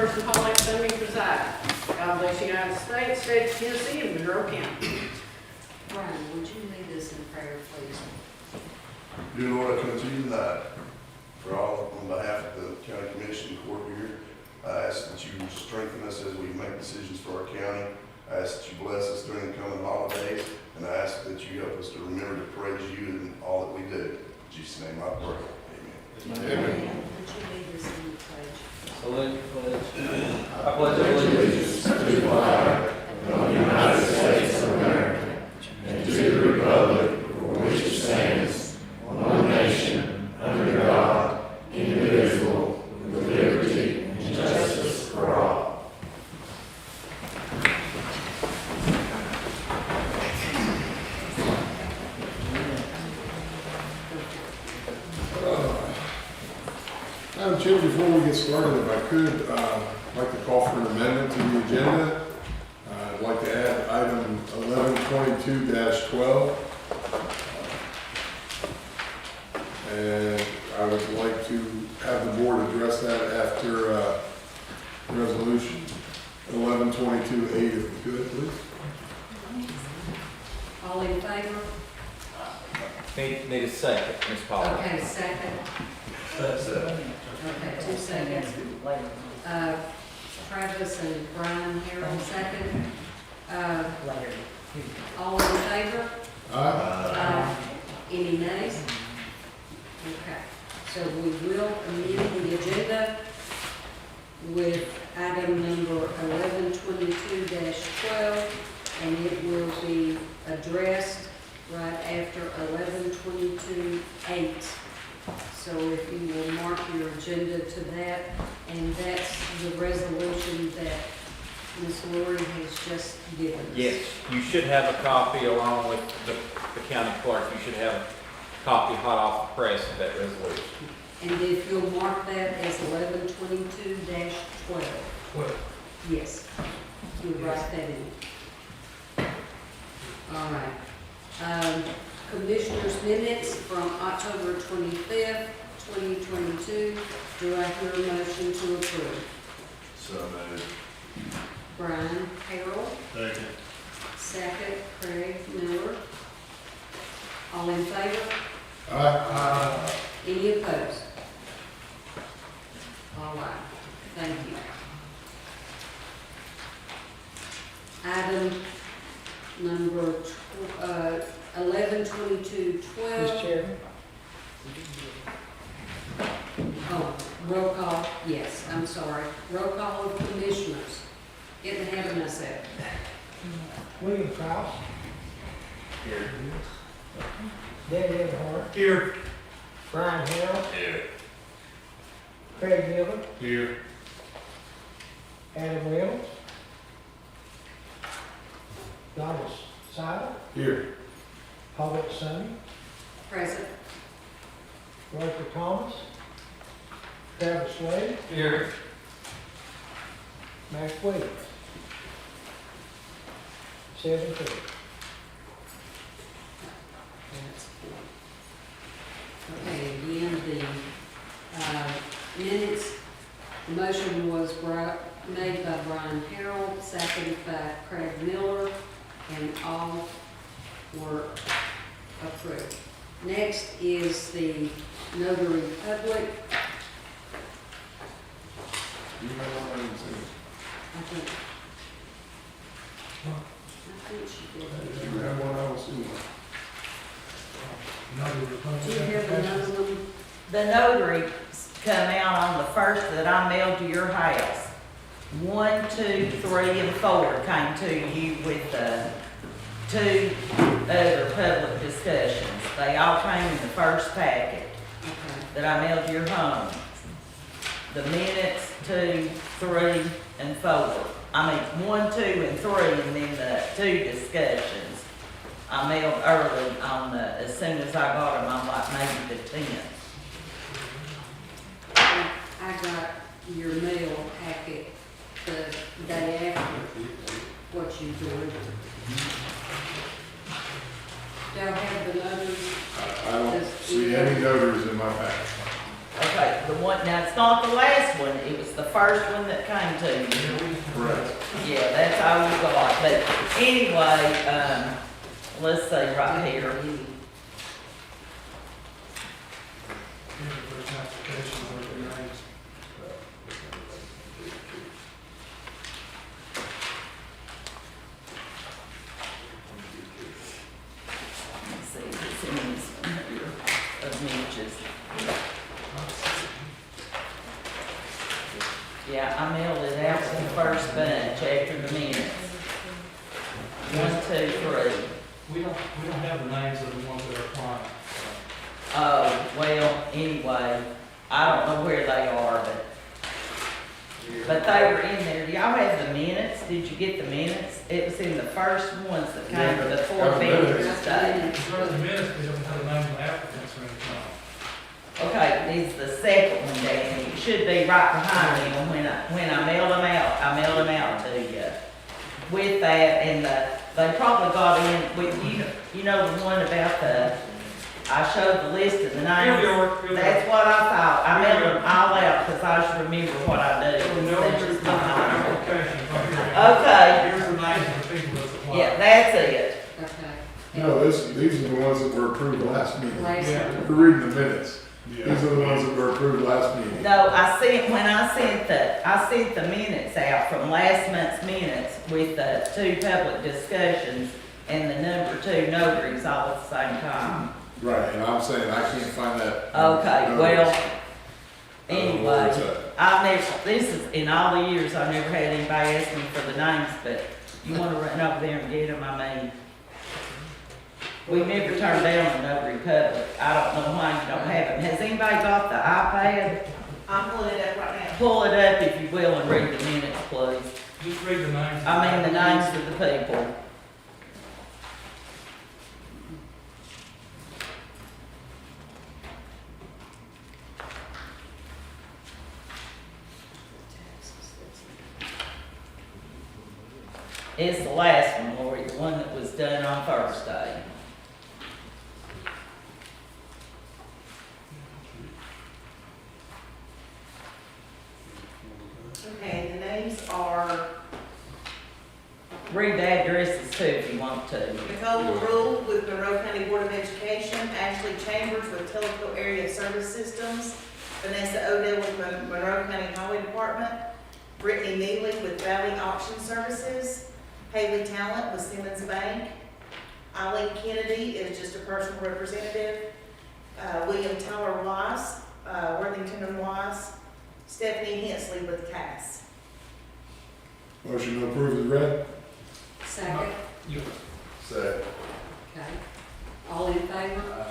Chairperson Paulette Fleming presiding. God bless the United States, State of Tennessee, and Monroe County. Brian, would you lead us in prayer, please? Dear Lord, I come to you tonight for all, on behalf of the county commission and court here. I ask that you strengthen us as we make decisions for our county. I ask that you bless us during the coming holidays, and I ask that you help us to remember to praise you in all that we do. In Jesus' name I pray. Amen. Amen. Would you lead us in the pledge? Salute the pledge. I pledge allegiance to the flag of the United States of America and to the republic for which it stands, one nation, under God, indivisible, with liberty and justice for all. Madam Chair, before we get started, if I could, I'd like to call for an amendment to the agenda. I'd like to add item 1122-12. And I would like to have the board address that after resolution 1122-8, if we could, please. All in favor? Need a second, Ms. Paula. Okay, second. Okay, 2 seconds. Travis and Brian Harold, second. All in favor? Aye. Any nays? Okay, so we will amend the agenda with item number 1122-12, and it will be addressed right after 1122-8. So if you will mark your agenda to that, and that's the resolution that Ms. Lori has just given us. Yes, you should have a copy along with the county clerk. You should have a copy hot off the press of that resolution. And if you'll mark that as 1122-12. 12. Yes, you'll write that in. All right. Commissioners' minutes from October 25th, 2022. Do I hear a motion to approve? So moved. Brian Harrell. Second. Second, Craig Miller. All in favor? Aye. Any opposed? All right, thank you. Item number 1122-12. Mr. Chairman. Oh, roll call, yes, I'm sorry. Roll call of commissioners. Getting ahead of myself. William Kraus. Here. Danny Earnhardt. Here. Brian Harrell. Here. Craig Miller. Here. Adam Reynolds. Donald Seiler. Here. Paulette Summey. Present. Roger Thomas. Travis Slade. Here. Max Williams. 7-3. That's four. Okay, again, the minutes, the motion was made by Brian Harrell, seconded by Craig Miller, and all were approved. Next is the notary public. You have one item, I think she did. you have one item, Sue. Do you have another one? The notary come out on the first that I mailed to your house. 1, 2, 3, and 4 came to you with the 2 other public discussions. They all came in the first packet Okay. that I mailed to your home. The minutes, 2, 3, and 4. I mean, 1, 2, and 3, and then the 2 discussions. I mailed early on as soon as I got them, on like maybe the 10th. I got your mail packet the day after what you did. Do I have the notice? I don't see any notaries in my packet. Okay, the one, now it's not the last one, it was the first one that came to you. Correct. Yeah, that's all you got, but anyway, let's see right here. Let's see, it's in this one here, of Mitch's. Yeah, I mailed it out to the first bunch after the minutes. 1, 2, 3. We don't have the names of the ones that are applying. Oh, well, anyway, I don't know where they are, but they were in there. Y'all had the minutes? Did you get the minutes? It was in the first ones that came to the four Veterans Day. As far as the minutes, we don't have the names of the applicants or anything. Okay, it's the second one, Danny. It should be right behind them when I mailed them out. I mailed them out to you. With that, and they probably got in with, you know the one about I showed the list of the names. That's what I thought. I mailed them all out because I just remember what I do. That's just my mind. Okay. Here's the names of the people that's applied. Yeah, that's it. Okay. No, these are the ones that were approved last meeting. Last Yeah. one. We're reading the minutes. These are the ones that were approved last meeting. No, I sent the minutes out from last month's minutes with the 2 public discussions and the number 2 notaries all at the same time. Right, and I'm saying I can't find that. Okay, well, I don't know where it's anyway, at. this is, in all the years, I've never had anybody ask me for the names, but you wanna run over there and get them, I mean, we never turned down the notary public. I don't know why you don't have them. Has anybody got the iPad? I'm pulling it up right now. Pull it up if you will and read the minutes, please. Just read the names. I mean, the names of the people. It's the last one, Lori, the one that was done on Thursday. Okay, the names are Read the addresses too if you want to. Nicole LaRue with Monroe County Board of Education, Ashley Chambers with Telco Area Service Systems, Vanessa Odell with Monroe County Highway Department, Brittany Neely with Valley Auction Services, Haley Talent with Simmons Bank, Eileen Kennedy is just a personal representative, William Tyler Weiss, Worthington and Weiss, Stephanie Hensley with Cass. Motion to approve is read. Second. Second. Okay. All in favor?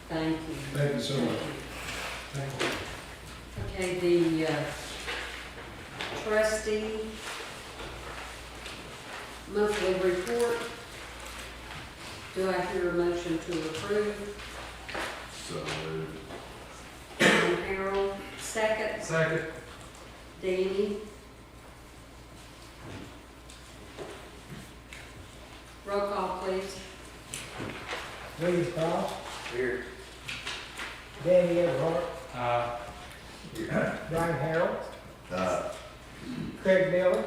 Thank you. Thank you so much. Okay, the trustee monthly report. Do I hear a motion to approve? So moved. Harold, second. Second. Danny. Roll call, please. William Cross, Here. Danny Everhart, Brian Harrell, Craig Miller,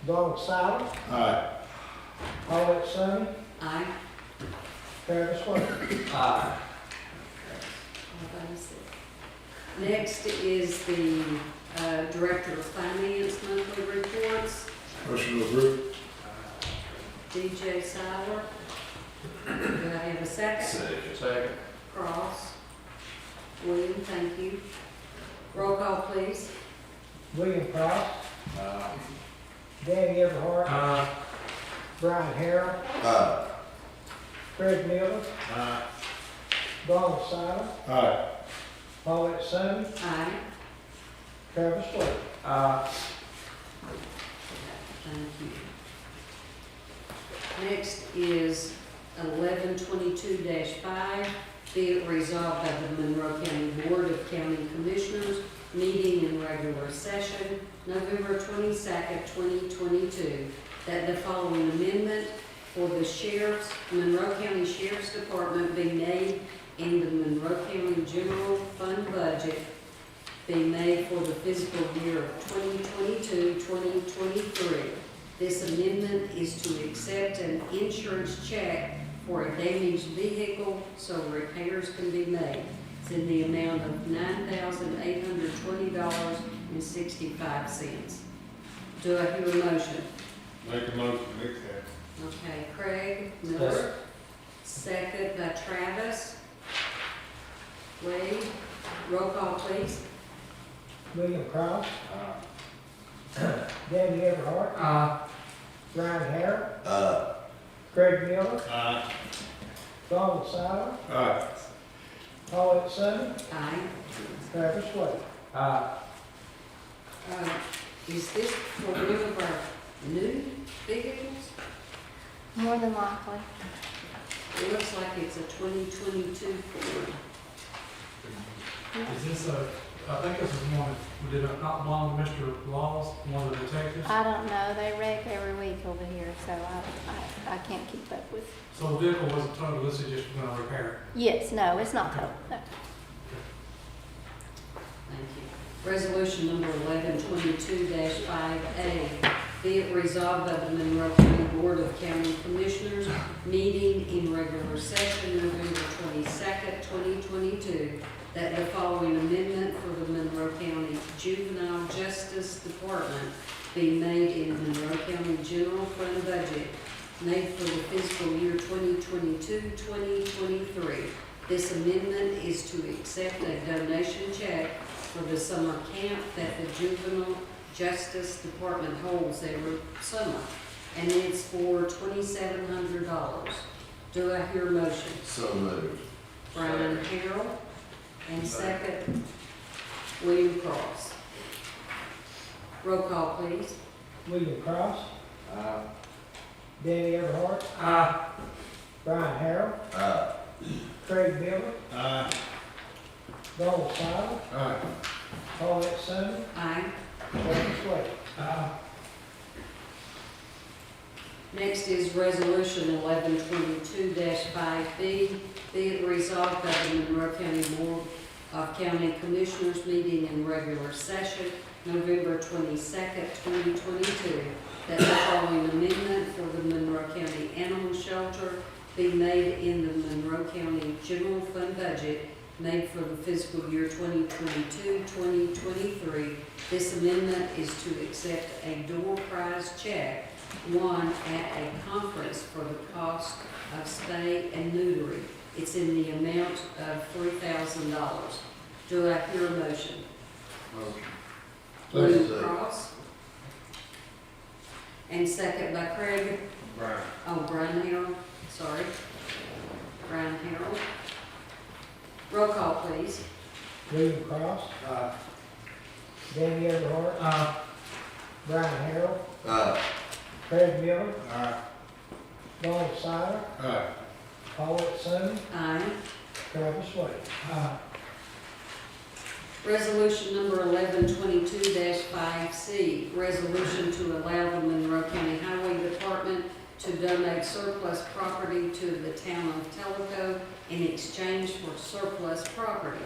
Donald Seiler, Aye. Paulette Summey, Aye. Travis Wade. Aye. Next is the Director of Finance monthly reports. Motion to approve. DJ Seiler. Do I have a second? Second. Cross. William, thank you. Roll call, please. William Cross, Danny Everhart, Brian Harrell, Craig Miller, Donald Seiler, Aye. Paulette Summey, Aye. Travis Wade. Thank you. Next is 1122-5, be it resolved by the Monroe County Board of County Commissioners, meeting in regular session, November 22nd, 2022, that the following amendment for the Monroe County Sheriff's Department be made in the Monroe General Fund budget be made for the fiscal year of 2022-2023. This amendment is to accept an insurance check for a damaged vehicle so repairs can be made. It's in the amount of $9,820.65. Do I hear a motion? Make a motion to accept. Okay, Craig Miller, second by Travis. Wade, roll call please. William Cross, Aye. Danny Everhart, Brian Harrell, Aye. Craig Miller, Aye. Donald Sutton, Aye. Paulette Summey, Aye. Travis Wade. Is this for one of our new vehicles? More than likely. It looks like it's a 2022 Ford. Is this I think this is one that did not belong to Mr. Laws, one of the detectives? I don't know, they wreck every week over here, so I can't keep up with. So the vehicle wasn't totaled, this is just gonna repair it? Yes, no, it's not total, no. Thank you. Resolution number 1122-5A. Be it resolved by the Monroe County Board of County Commissioners, meeting in regular session November 22nd, 2022, that the following amendment for the Monroe County Juvenile Justice Department be made in the Monroe County General Fund budget made for the fiscal year 2022-2023. This amendment is to accept a donation check for the summer camp that the Juvenile Justice Department holds every summer, and it's for $2,700. Do I hear a motion? So moved. Brian Harrell, and second, William Cross. Roll call, please. William Cross, Aye. Danny Everhart, Brian Harrell, Aye. Craig Miller, Aye. Donald Sutton, Aye. Paulette Summey, Aye. Travis Wade. Next is Resolution 1122-5B. Be it resolved by the Monroe County Board of County Commissioners meeting in regular session November 22nd, 2022, that the following amendment for the Monroe County Animal Shelter be made in the Monroe County General Fund budget made for the fiscal year 2022-2023. This amendment is to accept a door prize check won at a conference for the cost of spay and neutering. It's in the amount of $3,000. Do I hear a motion? Motion. William Second. Cross. And second by Craig, Brian. Brian Harrell, sorry. Brian Harrell. Roll call, please. William Cross, Danny Everhart, Brian Harrell, Aye. Craig Miller, Aye. Donald Sutton, Aye. Paulette Summey, Aye. Travis Wade. Resolution number 1122-5C, resolution to allow the Monroe County Highway Department to donate surplus property to the town of Tellico in exchange for surplus property.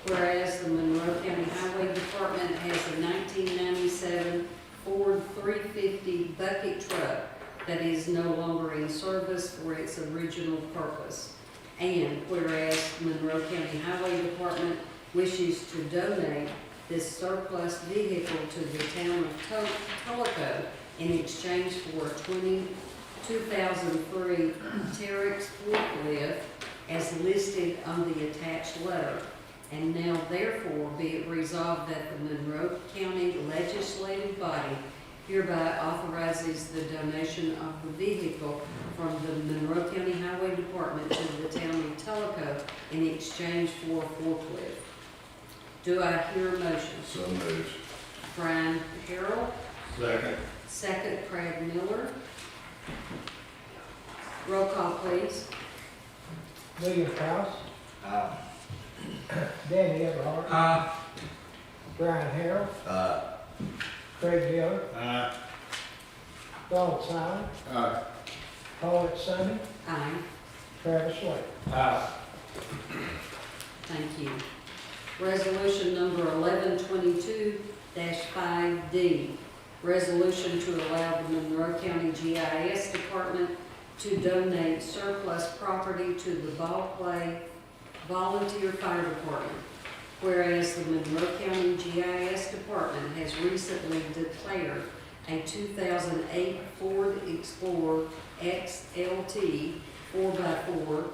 Whereas the Monroe County Highway Department has a 1997 Ford 350 bucket truck that is no longer in service for its original purpose. And whereas Monroe County Highway Department wishes to donate this surplus vehicle to the town of Tellico in exchange for a 2003 Terex forklift as listed on the attached letter. And now therefore be it resolved that the Monroe County Legislative Body hereby authorizes the donation of the vehicle from the Monroe County Highway Department to the town of Tellico in exchange for a forklift. Do I hear a motion? So moved. Brian Harrell, Second. second Craig Miller. Roll call, please. William Cross, Aye. Danny Everhart, Brian Harrell, Aye. Craig Miller, Aye. Donald Sutton, Aye. Paulette Summey, Aye. Travis Wade. Thank you. Resolution number 1122-5D, resolution to allow the Monroe County GIS Department to donate surplus property to the Ball Clay Volunteer Fire Department. Whereas the Monroe County GIS Department has recently declared a 2008 Ford Explorer XLT 4x4,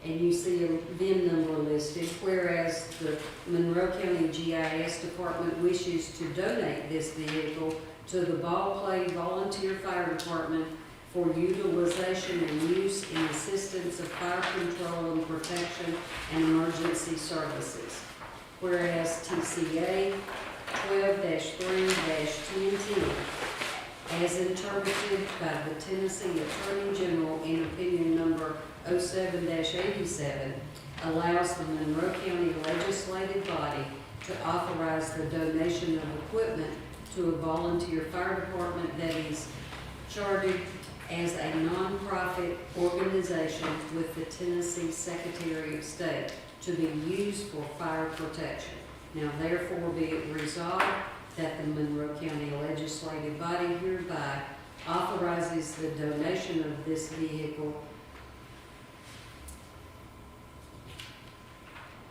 and you see a VIN number listed, whereas the Monroe County GIS Department wishes to donate this vehicle to the Ball Clay Volunteer Fire Department for utilization and use in assistance of fire control and protection and emergency services. Whereas TCA 12-3-1010, as interpreted by the Tennessee Attorney General in opinion number 07-87, allows the Monroe County Legislative Body to authorize the donation of equipment to a volunteer fire department that is chartered as a nonprofit organization with the Tennessee Secretary of State to be used for fire protection. Now therefore be it resolved that the Monroe County Legislative Body hereby authorizes the donation of this vehicle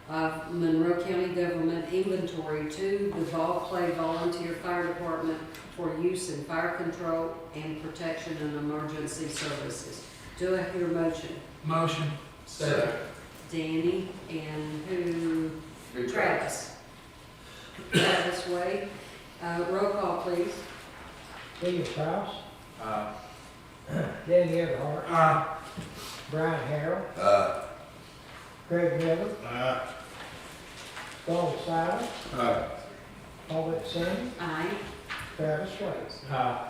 of Monroe County government inventory to the Ball Clay Volunteer Fire Department for use in fire control and protection and emergency services. Do I hear a motion? Motion. Second. Danny and who? Travis. Travis Wade. Roll call, please. William Kraus, Aye. Danny Everhart, Aye. Brian Harrell, Craig Miller, Aye. Donald Silence, Aye. Paulette Sands, Aye. Travis Wade. Aye.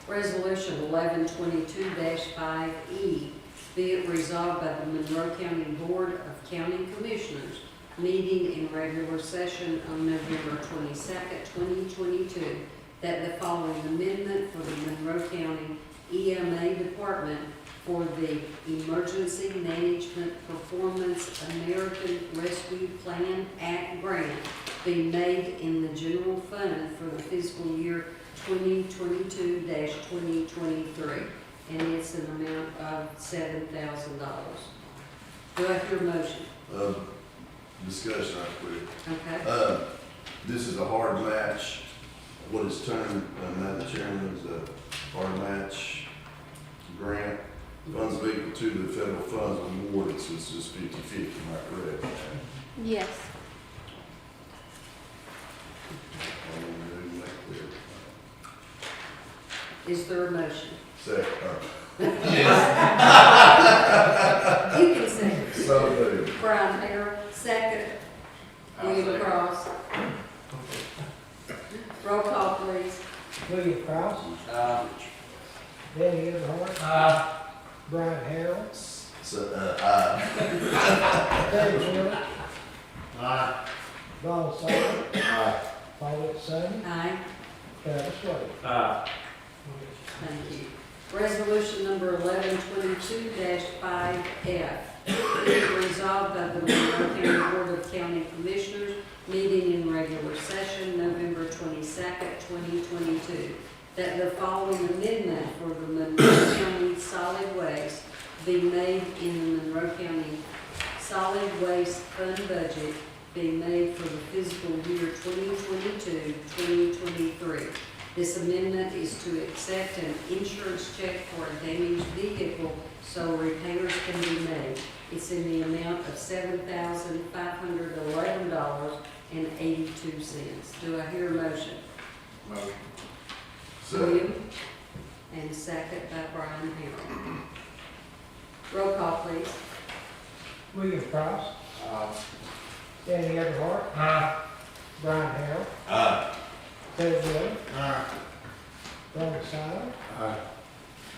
Resolution 1122-5E, be it resolved by the Monroe County Board of County Commissioners, meeting in regular session on November 22nd, 2022, that the following amendment for the Monroe County EMA Department for the Emergency Management Performance American Rescue Plan Act grant be made in the general fund for the fiscal year 2022-2023, and it's an amount of $7,000. Do I hear a motion? Discussion right quick. Okay. This is a hard match. What is termed, Madam Chairman, is a hard match grant. Funds equal to the federal funds awarded, so it's just 50-50, am I correct? Yes. I want to make that clear. Is there a motion? Second. You can second. So moved. Brian Harrell, second. William Cross. Roll call, please. William Kraus, Danny Everhart, Aye. Brian Harrell, So, Craig Miller, Aye. Donald Silence, Aye. Paulette Sands, Aye. Travis Wade. Aye. Thank you. Resolution number 1122-5F. Be it resolved by the Monroe County Board of County Commissioners, meeting in regular session November 22nd, 2022, that the following amendment for the Monroe County Solid Waste be made in the Monroe County Solid Waste Fund budget be made for the fiscal year 2022-2023. This amendment is to accept an insurance check for a damaged vehicle so repairs can be made. It's in the amount of $7,511.82. Do I hear a motion? Motion. William, and second by Brian Harrell. Roll call, please. William Kraus, Aye. Danny Everhart, Aye. Brian Harrell, Craig Miller, Aye. Donald Silence, Aye.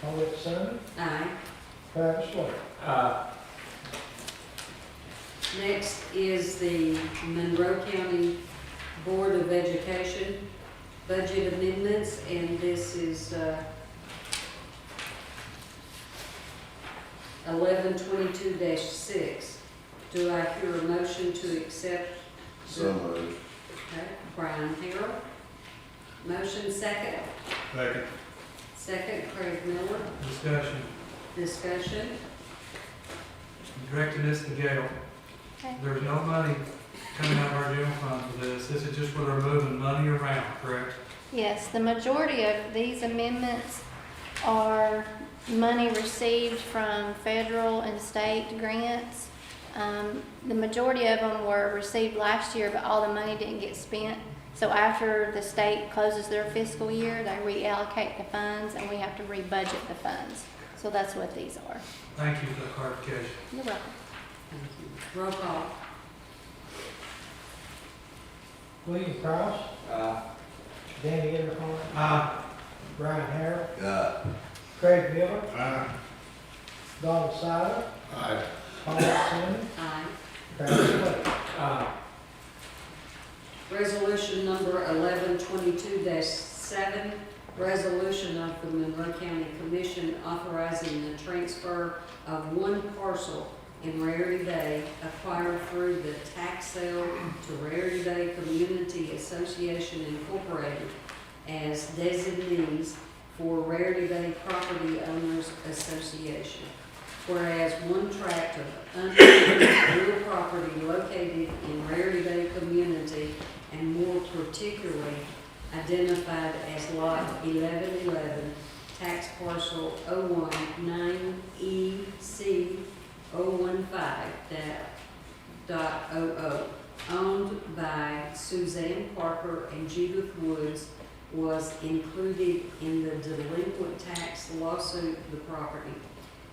Paulette Sands, Aye. Travis Wade. Aye. Next is the Monroe County Board of Education budget amendments, and this is 1122-6. Do I hear a motion to accept? So moved. Okay, Brian Harrell. Motion second. Second. Second, Craig Miller. Discussion. Discussion. Directing this to Gail. Okay. There's no money coming out of our general fund for this. This is just where they're moving money around, correct? Yes, the majority of these amendments are money received from federal and state grants. The majority of them were received last year, but all the money didn't get spent. So after the state closes their fiscal year, they reallocate the funds and we have to rebudget the funds. So that's what these are. Thank you for the clarification. You're welcome. Thank you. Roll call. William Cross, Danny Everhart, Aye. Brian Harrell, Aye. Craig Miller, Aye. Donald Sutton, Aye. Paulette Summons, Aye. Travis Wade. Resolution number 1122-7, resolution of the Monroe County Commission authorizing the transfer of one parcel in Rarity Bay acquired through the tax sale to Rarity Bay Community Association Incorporated as designees for Rarity Bay Property Owners Association. Whereas one tract of undeveloped real property located in Rarity Bay Community and more particularly identified as Lot 1111, tax parcel 019EC015.00, owned by Suzanne Parker and Judith Woods, was included in the delinquent tax lawsuit. The property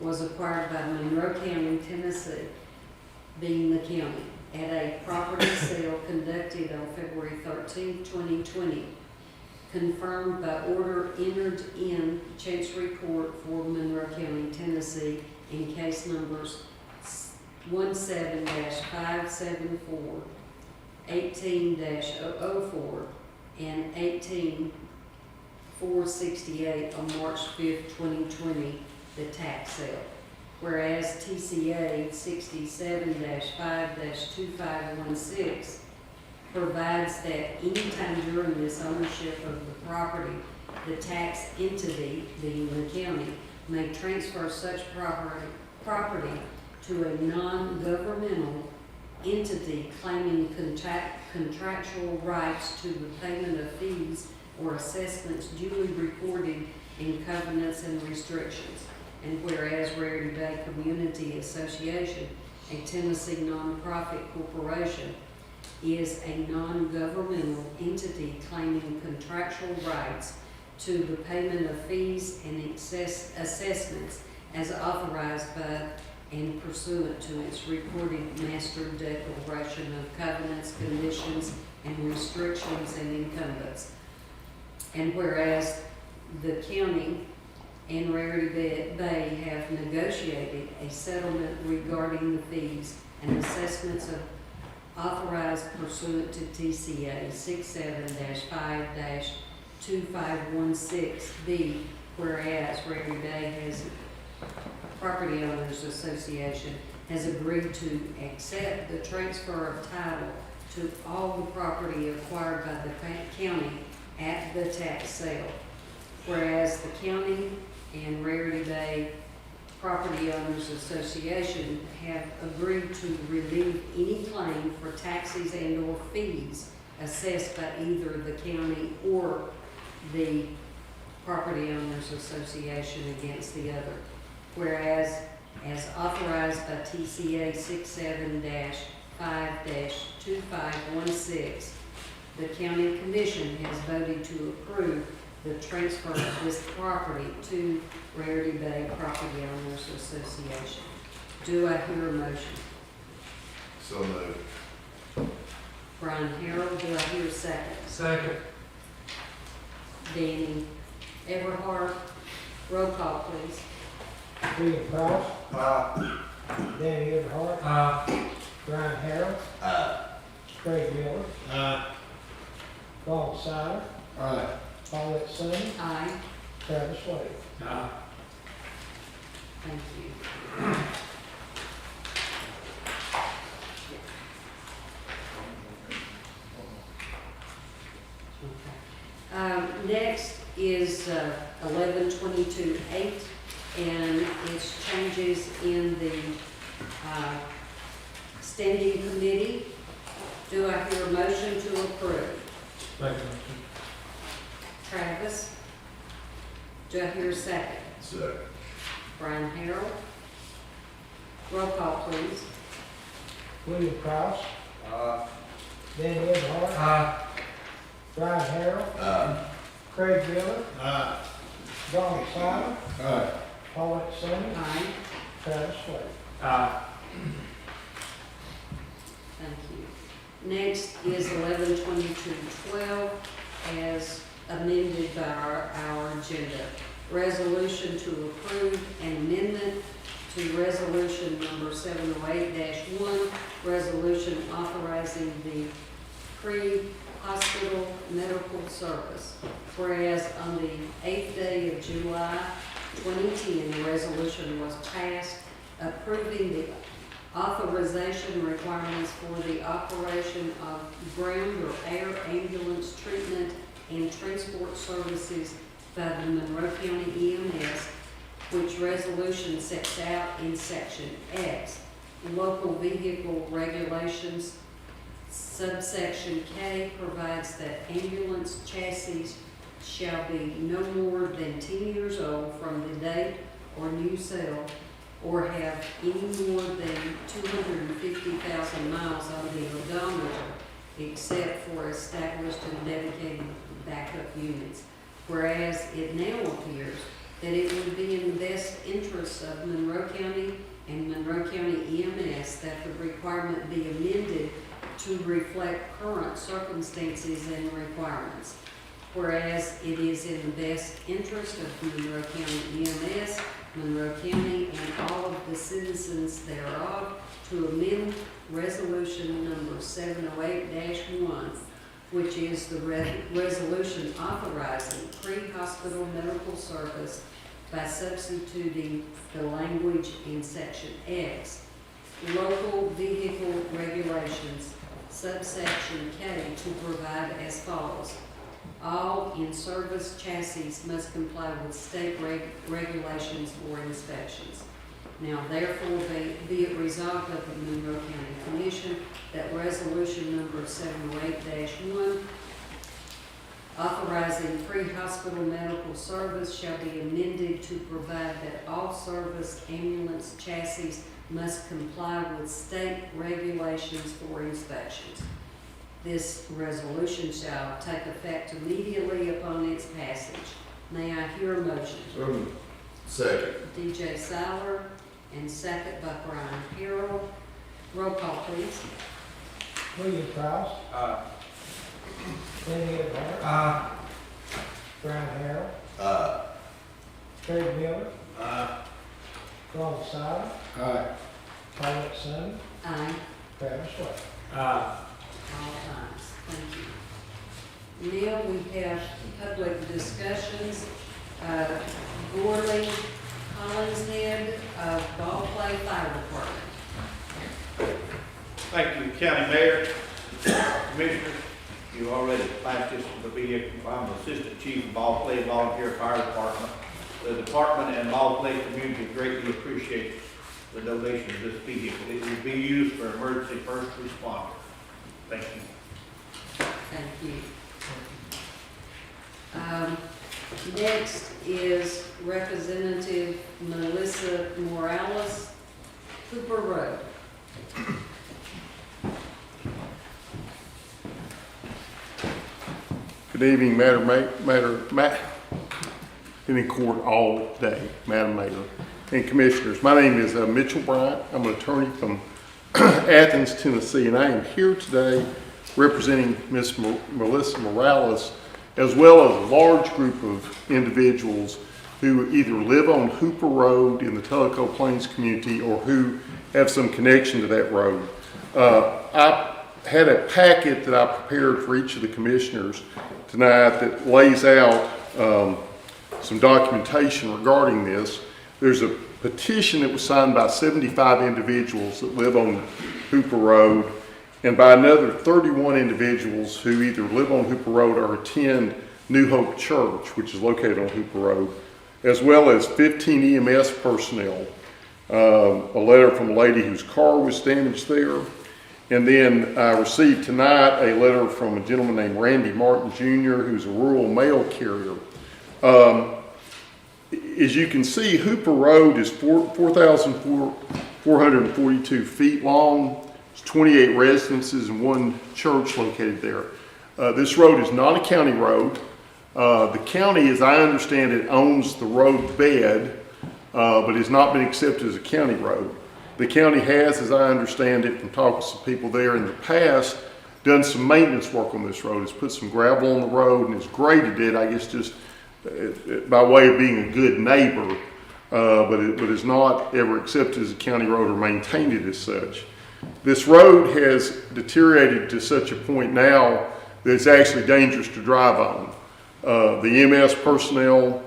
was acquired by Monroe County, Tennessee, being the county, at a property sale conducted on February 13, 2020, confirmed by order entered in Chancery Court for Monroe County, Tennessee, in case numbers 17-574, 18-004, and 18-468 on March 5th, 2020, the tax sale. Whereas TCA 67-5-2516 provides that anytime during this ownership of the property, the tax entity, being the county, may transfer such property to a non-governmental entity claiming contractual rights to the payment of fees or assessments duly recorded in covenants and restrictions. And whereas Rarity Bay Community Association, a Tennessee nonprofit corporation, is a non-governmental entity claiming contractual rights to the payment of fees and assessments as authorized by and pursuant to its recorded master declaration of covenants, conditions, and restrictions and incumbents. And whereas the county and Rarity Bay have negotiated a settlement regarding the fees and assessments of authorized pursuant to TCA 67-5-2516B, whereas Rarity Bay Property Owners Association has agreed to accept the transfer of title to all the property acquired by the county at the tax sale. Whereas the county and Rarity Bay Property Owners Association have agreed to relieve any claim for taxes and or fees assessed by either the county or the Property Owners Association against the other. Whereas, as authorized by TCA 67-5-2516, the county commission has voted to approve the transfer of this property to Rarity Bay Property Owners Association. Do I hear a motion? So moved. Brian Harrell, do I hear a second? Second. Danny Everhart, roll call please. William Cross, Danny Everhart, Brian Harrell, Craig Miller, Donald Sutton, Aye. Paulette Summons, Aye. Travis Wade. Thank you. Next is 1122-8, and it's changes in the standing committee. Do I hear a motion to approve? Travis? Do I hear a second? Second. Brian Harrell? Roll call, please. William Cross. Danny Earnhardt. Brian Harrell. Craig Miller. Donnie Simon. Aye. Paulette Summey. Aye. Travis Slade. Thank you. Next is 1122-12 as amended by our agenda. Resolution to approve an amendment to resolution number 708-1, resolution authorizing the pre-hospital medical service. Whereas on the 8th day of July 2010, the resolution was passed approving the authorization requirements for the operation of ground or air ambulance treatment and transport services by the Monroe County EMS, which resolution sets out in section X, local vehicle regulations. Subsection K provides that ambulance chassis shall be no more than 10 years old from the date or new sale, or have any more than 250,000 miles on the odometer, except for established and dedicated backup units. Whereas it now appears that it would be in the best interest of Monroe County and Monroe County EMS that the requirement be amended to reflect current circumstances and requirements. Whereas it is in the best interest of Monroe County EMS, Monroe County, and all of the citizens thereof to amend resolution number 708-1, which is the resolution authorizing pre-hospital medical service by substituting the language in section X, local vehicle regulations, subsection K, to provide as follows. All in-service chassis must comply with state regulations for inspections. Now therefore be it resolved of the Monroe County Commission that resolution number 708-1 authorizing pre-hospital medical service shall be amended to provide that all service ambulance chassis must comply with state regulations for inspections. This resolution shall take effect immediately upon its passage. May I hear a motion? So moved. Second. DJ Siler, and second by Brian Harrell. Roll call, please. William Cross. Danny Earnhardt. Brian Harrell. Craig Miller. Donnie Simon. Aye. Paulette Summey. Aye. Travis Slade. All times. Thank you. Now we have public discussions. Gorley Hollingshead of Ball Play Fire Department. Thank you, County Mayor, Commissioners. You already thanked us for the vehicle. I'm the Assistant Chief of Ball Play Volunteer Fire Department. The department and Ball Play community greatly appreciate the donation of this vehicle. It will be used for emergency first responder. Thank you. Thank you. Next is Representative Melissa Morales, Cooper Road. Good evening, been in court all day, Madam Mayor and Commissioners. My name is Mitchell Bryant. I'm an attorney from Athens, Tennessee, and I am here today representing Ms. Melissa Morales, as well as a large group of individuals who either live on Hooper Road in the Tellico Plains community or who have some connection to that road. I had a packet that I prepared for each of the commissioners tonight that lays out some documentation regarding this. There's a petition that was signed by 75 individuals that live on Hooper Road and by another 31 individuals who either live on Hooper Road or attend New Hope Church, which is located on Hooper Road, as well as 15 EMS personnel. A letter from a lady whose car was damaged there. And then I received tonight a letter from a gentleman named Randy Martin Jr., who's a rural mail carrier. As you can see, Hooper Road is 4,442 feet long. There's 28 residences and one church located there. This road is not a county road. The county, as I understand it, owns the road bed, but has not been accepted as a county road. The county has, as I understand it from talking to some people there in the past, done some maintenance work on this road. It's put some gravel on the road and it's graded it, I guess just by way of being a good neighbor, but is not ever accepted as a county road or maintained it as such. This road has deteriorated to such a point now that it's actually dangerous to drive on. The EMS personnel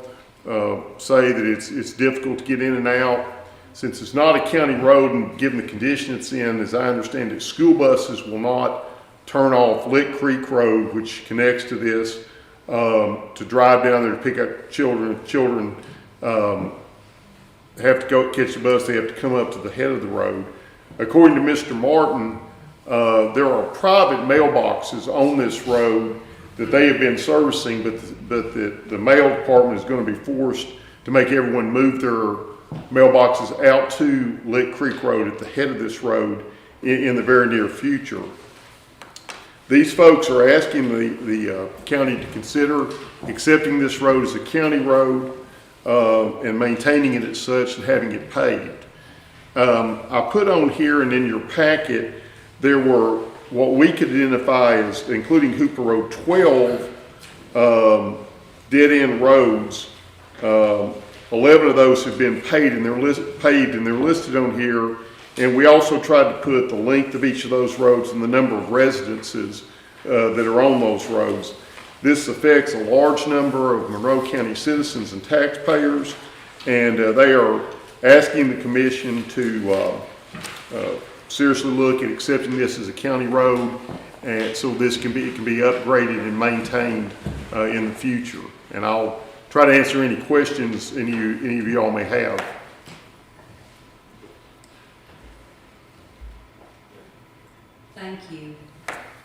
say that it's difficult to get in and out. Since it's not a county road and given the condition it's in, as I understand it, school buses will not turn off Lick Creek Road, which connects to this, to drive down there to pick up children. Children have to go catch the bus. They have to come up to the head of the road. According to Mr. Martin, there are private mailboxes on this road that they have been servicing, but the mail department is going to be forced to make everyone move their mailboxes out to Lick Creek Road at the head of this road in the very near future. These folks are asking the county to consider accepting this road as a county road and maintaining it as such and having it paved. I put on here and in your packet, there were what we could identify as, including Hooper Road, 12 dead-end roads. 11 of those have been paved and they're listed on here. And we also tried to put the length of each of those roads and the number of residences that are on those roads. This affects a large number of Monroe County citizens and taxpayers, and they are asking the commission to seriously look at accepting this as a county road, and so it can be upgraded and maintained in the future. And I'll try to answer any questions any of y'all may have. Thank you.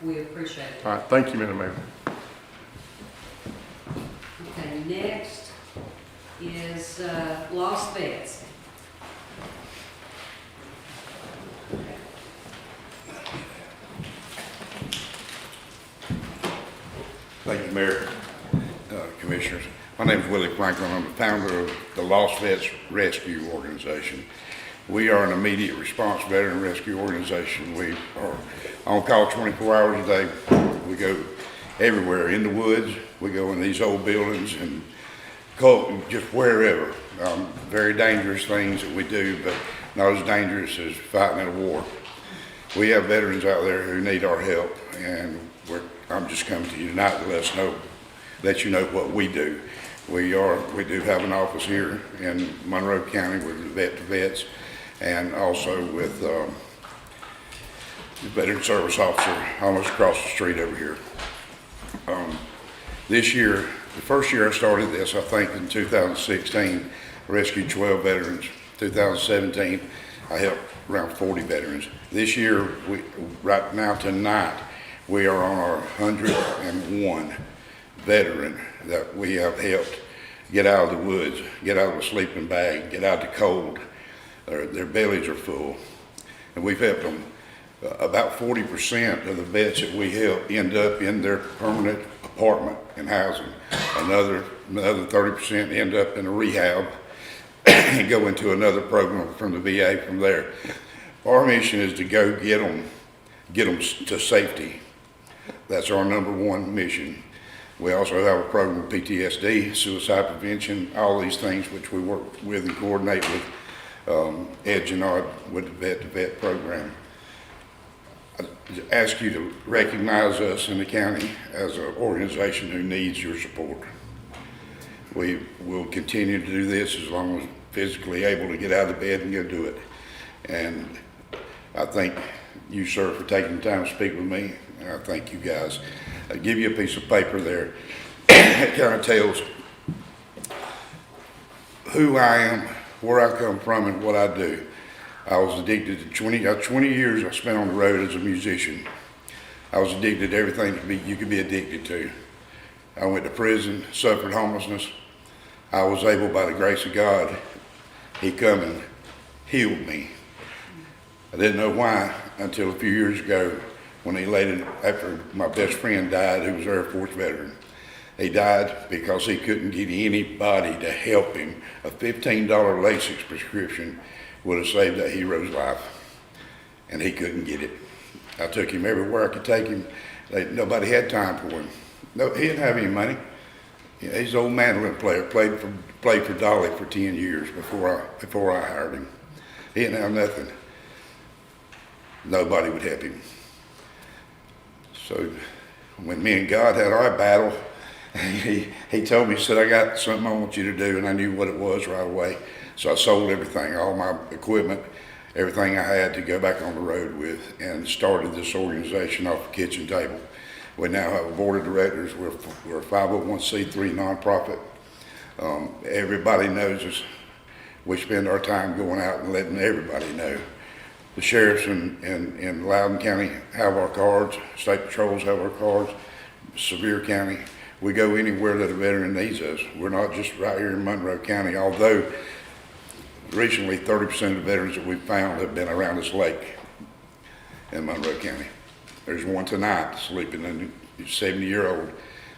We appreciate it. All right, thank you, Madam Mayor. Okay, next is lost vets. Thank you, Mayor, Commissioners. My name is Willie Franklin. I'm the founder of the Lost Vets Rescue Organization. We are an immediate response veteran rescue organization. We are on call 24 hours a day. We go everywhere, in the woods. We go in these old buildings and just wherever. Very dangerous things that we do, but not as dangerous as fighting in a war. We have veterans out there who need our help, and I'm just coming to you tonight to let you know what we do. We do have an office here in Monroe County with Vet to Vets, and also with the Veteran Service Officer almost across the street over here. This year, the first year I started this, I think in 2016, I rescued 12 veterans. 2017, I helped around 40 veterans. This year, right now tonight, we are on our 101 veteran that we have helped get out of the woods, get out of the sleeping bag, get out of the cold. Their bellies are full. And we've helped them. About 40% of the vets that we help end up in their permanent apartment and housing. Another 30% end up in a rehab and go into another program from the VA from there. Our mission is to go get them to safety. That's our number one mission. We also have a program with PTSD, suicide prevention, all these things which we work with and coordinate with Ed Gennard with the Vet to Vet program. I ask you to recognize us in the county as an organization who needs your support. We will continue to do this as long as physically able to get out of bed and go do it. And I thank you, sir, for taking the time to speak with me. And I thank you guys. I'll give you a piece of paper there. it kind of tells who I am, where I come from, and what I do. I was addicted to 20 years I spent on the road as a musician. I was addicted to everything you could be addicted to. I went to prison, suffered homelessness. I was able, by the grace of God, He come and healed me. I didn't know why until a few years ago when he laid it after my best friend died, who was an Air Force veteran. He died because he couldn't get anybody to help him. A $15 Lasix prescription would have saved that hero's life, and he couldn't get it. I took him everywhere I could take him. Nobody had time for him. No, he didn't have any money. You know, he's an old mandolin player, played for Dolly for 10 years before I hired him. He didn't have nothing. Nobody would help him. So when me and God had our battle, he told me, he said, I got something I want you to do, and I knew what it was right away. So I sold everything, all my equipment, everything I had to go back on the road with, and started this organization off the kitchen table. We now have a board of directors. We're a 501c3 nonprofit. Everybody knows us. We spend our time going out and letting everybody know. The sheriffs in Loudoun County have our cards. State patrols have our cards. Sevier County. We go anywhere that a veteran needs us. We're not just right here in Monroe County, although recently 30% of the veterans that we've found have been around this lake in Monroe County. There's one tonight sleeping, a 70-year-old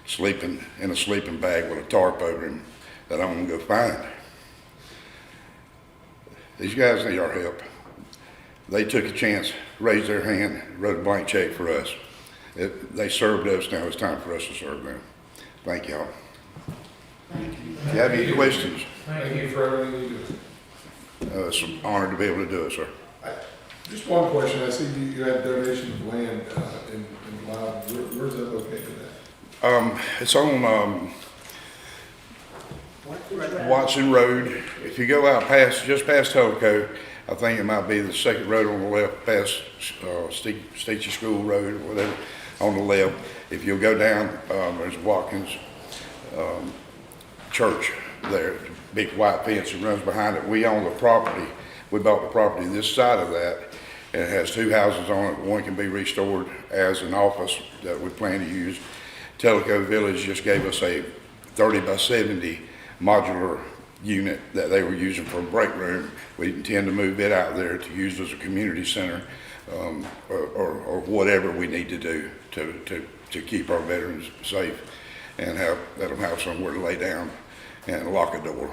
sleeping in a sleeping bag with a tarp over him that I'm gonna go find. These guys need our help. They took a chance, raised their hand, wrote a blank check for us. They served us, now it's time for us to serve them. Thank y'all. Thank you. If you have any questions, Thank you for everything you do. it's an honor to be able to do it, sir. Just one question. I see you had donation of land in Loudon. Where's that located at? It's on Watson Road. If you go out just past Telco, I think it might be the second road on the left, past Steechy School Road or whatever, on the left. If you'll go down, there's Watkins Church there, big white fence that runs behind it. We own the property. We bought the property this side of that, and it has two houses on it. One can be restored as an office that we plan to use. Telco Village just gave us a 30 by 70 modular unit that they were using for a break room. We intend to move it out there to use as a community center, or whatever we need to do to keep our veterans safe and let them have somewhere to lay down and lock a door.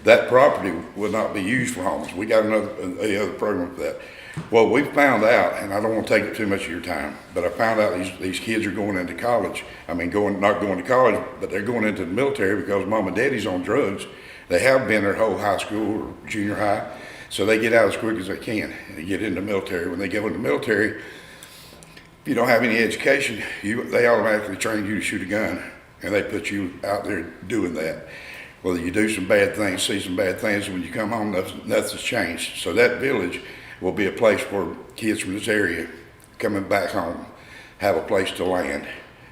That property will not be used for homeless. We got another program for that. Well, we found out, and I don't want to take up too much of your time, but I found out these kids are going into college. I mean, not going to college, but they're going into the military because mom and daddy's on drugs. They have been their whole high school or junior high, so they get out as quick as they can and get into the military. When they go into the military, if you don't have any education, they automatically train you to shoot a gun, and they put you out there doing that. Whether you do some bad things, see some bad things, when you come home, nothing's changed. So that village will be a place where kids from this area coming back home have a place to land,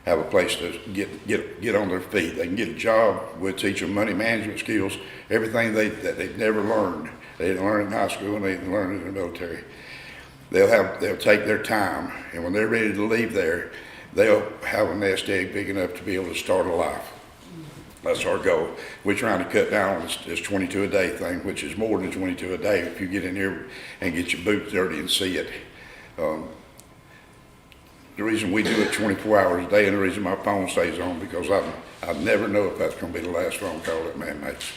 have a place to get on their feet. They can get a job. We'll teach them money management skills, everything that they've never learned. They didn't learn in high school and they didn't learn in the military. They'll take their time, and when they're ready to leave there, they'll have a nest egg big enough to be able to start a life. That's our goal. We're trying to cut down on this 22 a day thing, which is more than 22 a day if you get in here and get your boots dirty and see it. The reason we do it 24 hours a day, and the reason my phone stays on, because I never know if that's going to be the last phone call that man makes.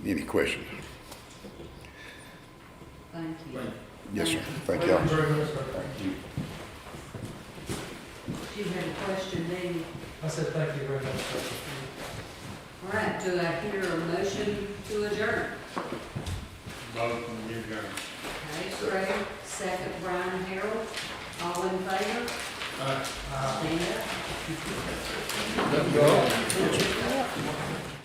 Any questions? Thank you. Yes, sir. Thank y'all. You had a question, Danny? I said thank you very much. All right, do I hear a motion to adjourn? Motion, you go. Okay, Craig, second Brian Harrell, all in favor? Stand up.